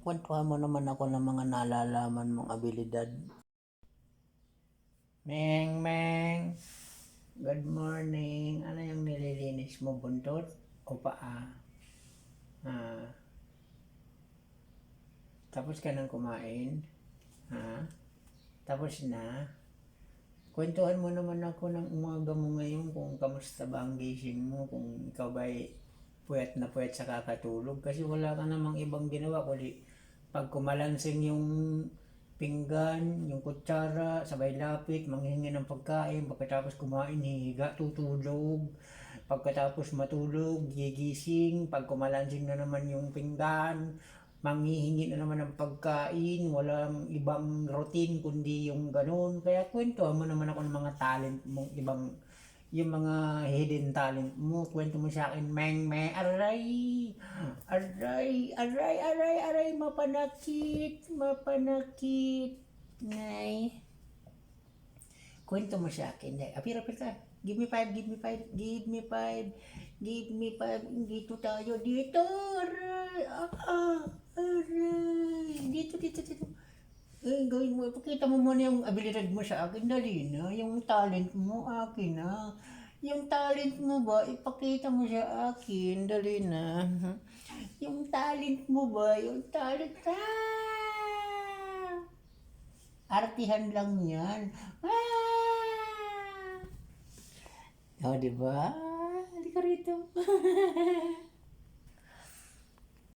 Kwentuhan mo naman ako ng mga nalalaman mong abilidad. Meng! Good morning! Ano yung nililinis mo? Buntot o paa? Tapos ka nang kumain? Tapos na? Kwentuhan mo naman ako ng umaga mo ngayon kung kamusta ba ang gising mo, kung ikaw ba'y puyat na puyat sa kakatulog. Kasi wala ka namang ibang ginawa kundi pag kumalansing yung pinggan, yung kutsara, sabay lapit, manghingi ng pagkain, pagkatapos kumain, hihiga, tutulog. Pagkatapos matulog, gigising, pag kumalansing na naman yung pinggan, manghihingi na naman ng pagkain, walang ibang routine kundi yung ganun. Kaya kwento mo naman ako ng mga talent mong ibang, yung mga hidden talent mo, kwento mo sa akin, meng, aray, mapanakit, nay. Kwento mo sa akin, apir ka, give me five, dito tayo, aray, dito. Gawin mo, ipakita mo muna yung abilidad mo sa akin, dali na, yung talent mo, akin na. Yung talent mo ba, ipakita mo sa akin, dali na. Yung talent mo ba, artihan lang yan. O, diba? Halika rito.